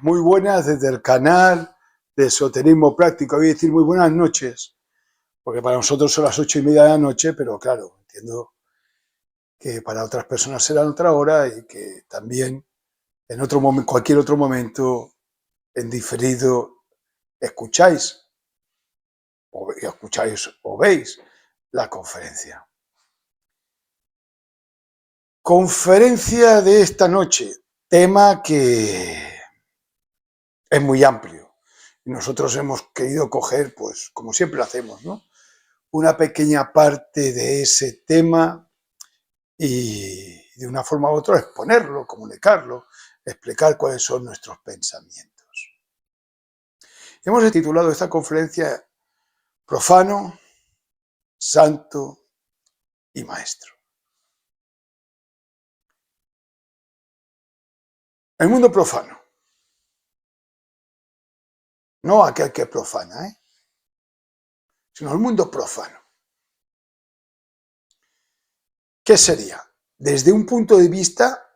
Muy buenas desde el canal de Esoterismo Práctico. Voy a decir muy buenas noches, porque para nosotros son las 8:30 de la noche, pero claro, entiendo que para otras personas será otra hora y que también en otro momento, cualquier otro momento, en diferido, escucháis o veis la conferencia. Conferencia de esta noche, tema que es muy amplio. Y nosotros hemos querido coger, pues, como siempre hacemos, ¿no?, una pequeña parte de ese tema y de una forma u otra exponerlo, comunicarlo, explicar cuáles son nuestros pensamientos. Hemos titulado esta conferencia Profano, Santo y Maestro. El mundo profano, no aquel que profana, sino el mundo profano. ¿Qué sería? Desde un punto de vista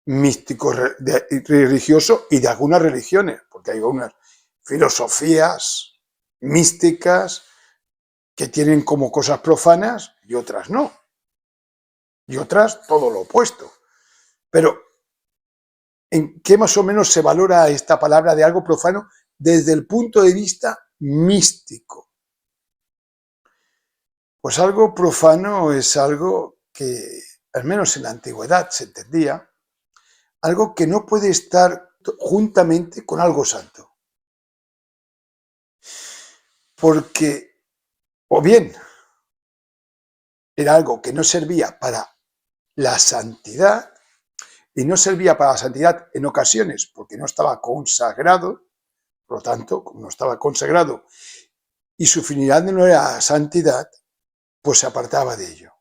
místico, religioso y de algunas religiones, porque hay algunas filosofías místicas que tienen como cosas profanas y otras no, y otras todo lo opuesto. Pero ¿en qué más o menos se valora esta palabra de algo profano desde el punto de vista místico? Pues algo profano es algo que, al menos en la antigüedad se entendía, algo que no puede estar juntamente con algo santo. Porque, o bien, era algo que no servía para la santidad, y no servía para la santidad en ocasiones porque no estaba consagrado, por lo tanto, como no estaba consagrado y su finalidad no era santidad, pues se apartaba de ello.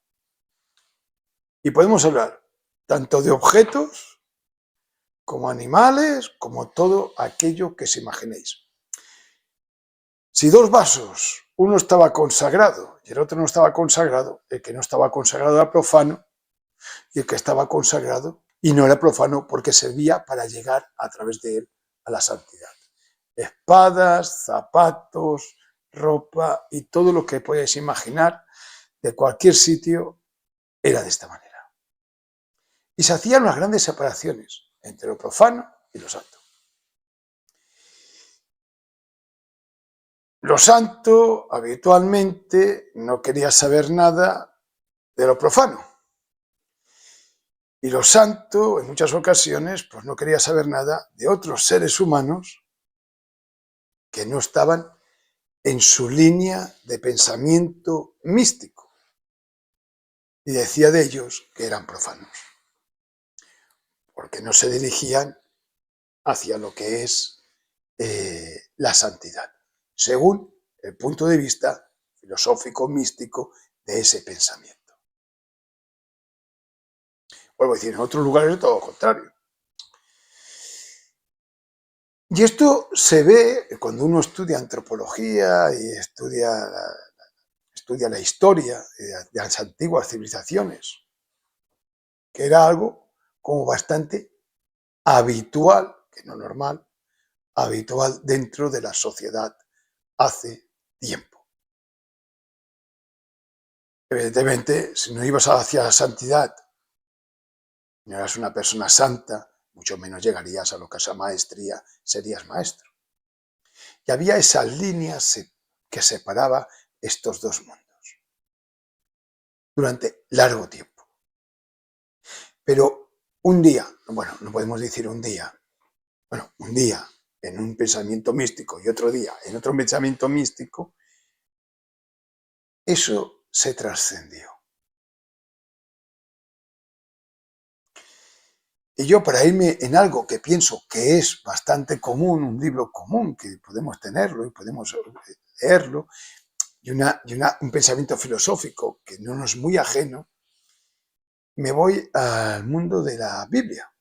Y podemos hablar tanto de objetos como animales, como todo aquello que se imaginéis. Si dos vasos, uno estaba consagrado y el otro no estaba consagrado, el que no estaba consagrado era profano y el que estaba consagrado y no era profano porque servía para llegar a través de él a la santidad. Espadas, zapatos, ropa y todo lo que podéis imaginar de cualquier sitio era de esta manera. Y se hacían unas grandes separaciones entre lo profano y lo santo. Lo santo habitualmente no quería saber nada de lo profano. Y lo santo, en muchas ocasiones, pues no quería saber nada de otros seres humanos que no estaban en su línea de pensamiento místico. Y decía de ellos que eran profanos, porque no se dirigían hacia lo que es la santidad, según el punto de vista filosófico, místico de ese pensamiento. Vuelvo a decir, en otros lugares es todo lo contrario. Y esto se ve cuando uno estudia antropología y estudia la historia de las antiguas civilizaciones, que era algo como bastante habitual, que no normal, habitual dentro de la sociedad hace tiempo. Evidentemente, si no ibas hacia la santidad, no eras una persona santa, mucho menos llegarías a lo que es la maestría, serías maestro. Y había esas líneas que separaba estos dos mundos durante largo tiempo. Pero un día, bueno, no podemos decir un día en un pensamiento místico y otro día en otro pensamiento místico, eso se trascendió. Y yo, para irme en algo que pienso que es bastante común, un libro común, que podemos tenerlo y podemos leerlo, y un pensamiento filosófico que no nos es muy ajeno, me voy al mundo de la Biblia,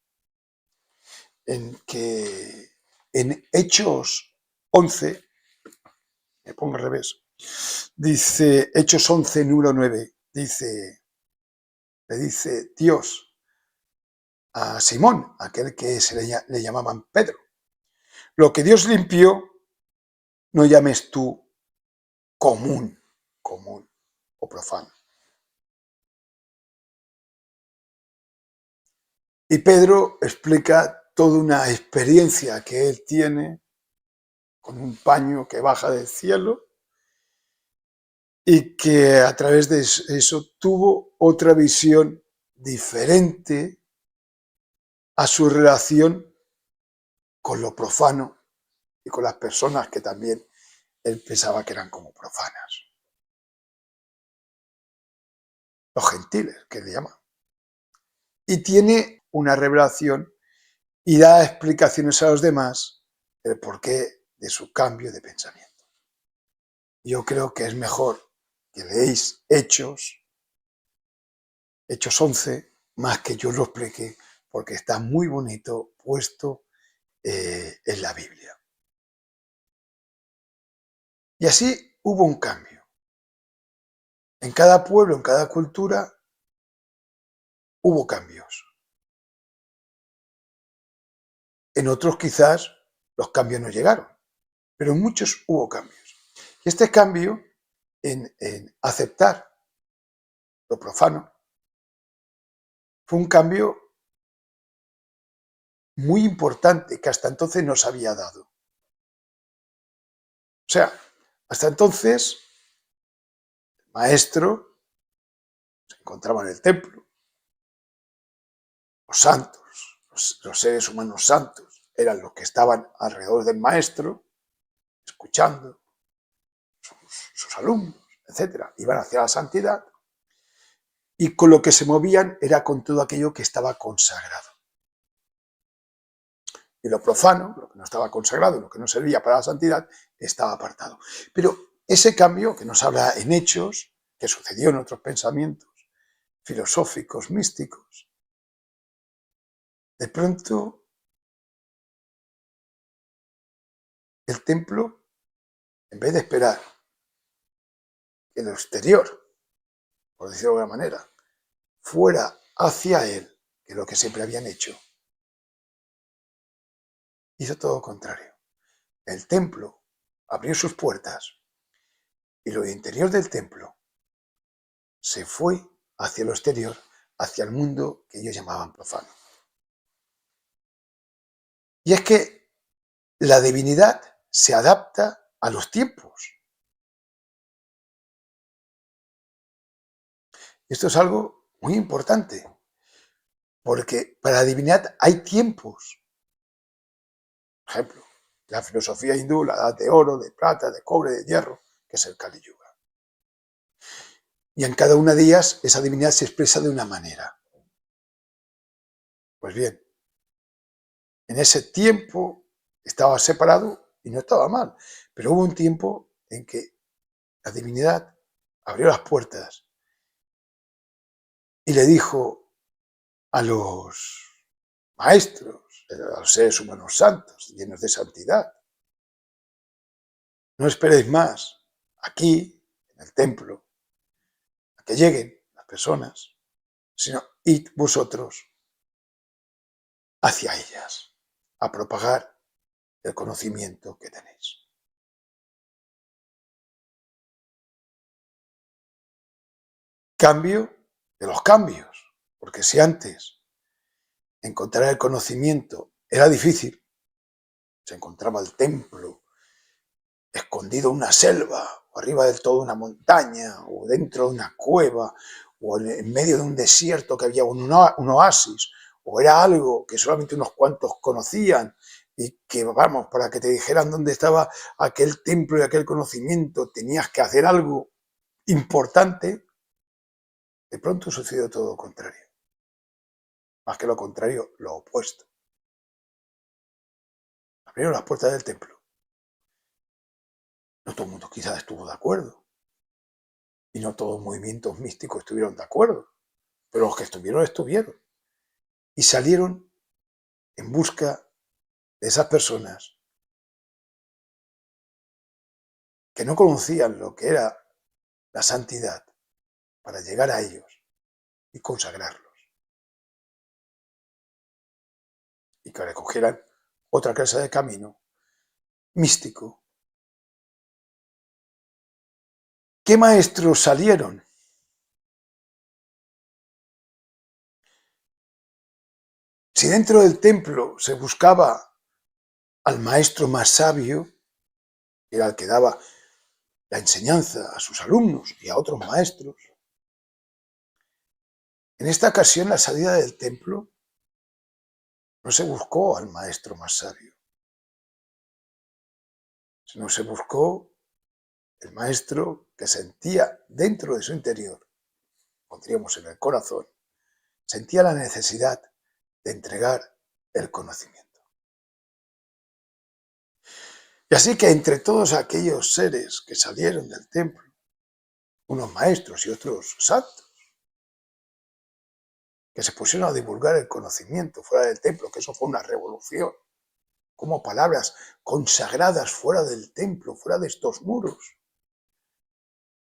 en que en Hechos 11, me pongo al revés, dice Hechos 11, número 9, le dice Dios a Simón, aquel que le llamaban Pedro. Lo que Dios limpió, no llames tú común o profano. Y Pedro explica toda una experiencia que él tiene con un paño que baja del cielo y que a través de eso tuvo otra visión diferente a su relación con lo profano y con las personas que también él pensaba que eran como profanas. Los gentiles, que le llaman. Y tiene una revelación y da explicaciones a los demás del porqué de su cambio de pensamiento. Yo creo que es mejor que leéis Hechos 11, más que yo lo explique, porque está muy bonito puesto en la Biblia. Y así hubo un cambio. En cada pueblo, en cada cultura, hubo cambios. En otros quizás los cambios no llegaron, pero en muchos hubo cambios. Y este cambio en aceptar lo profano fue un cambio muy importante que hasta entonces no se había dado. O sea, hasta entonces el maestro se encontraba en el templo, los santos, los seres humanos santos, eran los que estaban alrededor del maestro, escuchando, sus alumnos, etcétera, iban hacia la santidad, y con lo que se movían era con todo aquello que estaba consagrado. Y lo profano, lo que no estaba consagrado, lo que no servía para la santidad, estaba apartado. Pero ese cambio que nos habla en Hechos, que sucedió en otros pensamientos filosóficos, místicos, de pronto el templo, en vez de esperar que lo exterior, por decirlo de alguna manera, fuera hacia él, que es lo que siempre habían hecho, hizo todo lo contrario. El templo abrió sus puertas y lo interior del templo se fue hacia lo exterior, hacia el mundo que ellos llamaban profano. Y es que la divinidad se adapta a los tiempos. Esto es algo muy importante, porque para la divinidad hay tiempos. Por ejemplo, la filosofía hindú, la edad de oro, de plata, de cobre, de hierro, que es el Kali Yuga. Y en cada una de ellas esa divinidad se expresa de una manera. Pues bien, en ese tiempo estaba separado y no estaba mal, pero hubo un tiempo en que la divinidad abrió las puertas y le dijo a los maestros, a los seres humanos santos, llenos de santidad, no esperéis más aquí, en el templo, a que lleguen las personas, sino id vosotros hacia ellas, a propagar el conocimiento que tenéis. Cambio de los cambios, porque si antes encontrar el conocimiento era difícil, se encontraba el templo escondido en una selva, o arriba del todo una montaña, o dentro de una cueva, o en medio de un desierto que había un oasis, o era algo que solamente unos cuantos conocían, y que, vamos, para que te dijeran dónde estaba aquel templo y aquel conocimiento, tenías que hacer algo importante. De pronto sucedió todo lo contrario. Más que lo contrario, lo opuesto. Abrieron las puertas del templo. No todo el mundo quizás estuvo de acuerdo. Y no todos los movimientos místicos estuvieron de acuerdo. Pero los que estuvieron, estuvieron. Y salieron en busca de esas personas que no conocían lo que era la santidad para llegar a ellos y consagrarlos. y que ahora cogieran otra clase de camino místico. ¿Qué maestros salieron? Si dentro del templo se buscaba al maestro más sabio, era el que daba la enseñanza a sus alumnos y a otros maestros, en esta ocasión la salida del templo no se buscó al maestro más sabio, sino se buscó el maestro que sentía dentro de su interior, pondríamos en el corazón, sentía la necesidad de entregar el conocimiento. Y así que entre todos aquellos seres que salieron del templo, unos maestros y otros santos, que se pusieron a divulgar el conocimiento fuera del templo, que eso fue una revolución, como palabras consagradas fuera del templo, fuera de estos muros,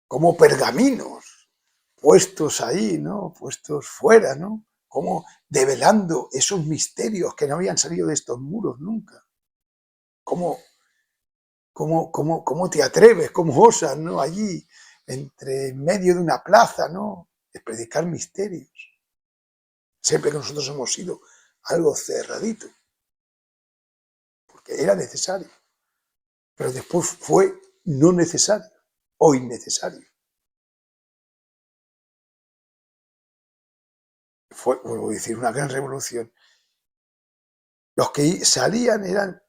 como pergaminos puestos ahí, ¿no? Puestos fuera, ¿no? Como develando esos misterios que no habían salido de estos muros nunca. ¿Cómo te atreves, cómo osas, ¿no? Allí, en medio de una plaza, ¿no? De predicar misterios. Siempre que nosotros hemos sido algo cerradito, porque era necesario, pero después fue no necesario o innecesario. Fue, vuelvo a decir, una gran revolución. Los que salían eran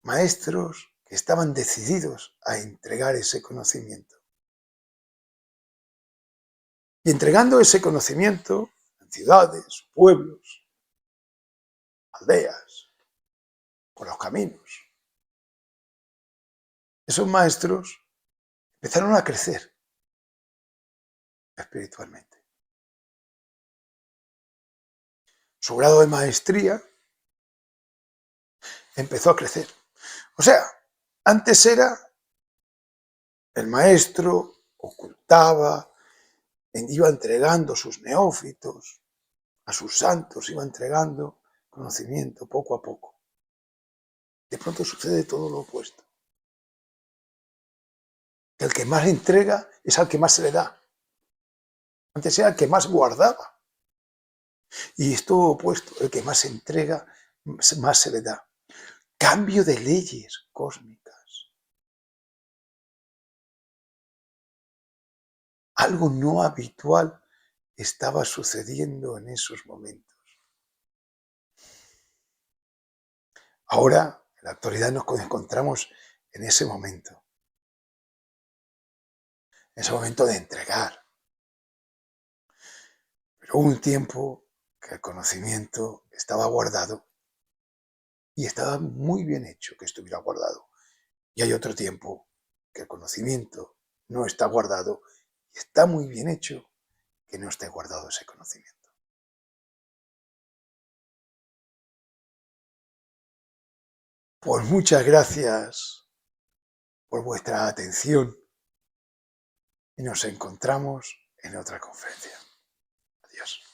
maestros que estaban decididos a entregar ese conocimiento. Y entregando ese conocimiento en ciudades, pueblos, aldeas, por los caminos, esos maestros empezaron a crecer espiritualmente. Su grado de maestría empezó a crecer. O sea, antes era el maestro, ocultaba, iba entregando sus neófitos, a sus santos iba entregando conocimiento poco a poco. De pronto sucede todo lo opuesto. Que el que más entrega es al que más se le da. Antes era el que más guardaba. Y es todo opuesto. El que más entrega, más se le da. Cambio de leyes cósmicas. Algo no habitual estaba sucediendo en esos momentos. Ahora, en la actualidad, nos encontramos en ese momento de entregar. Pero hubo un tiempo que el conocimiento estaba guardado y estaba muy bien hecho que estuviera guardado. Y hay otro tiempo que el conocimiento no está guardado y está muy bien hecho que no esté guardado ese conocimiento. Pues muchas gracias por vuestra atención y nos encontramos en otra conferencia. Adiós.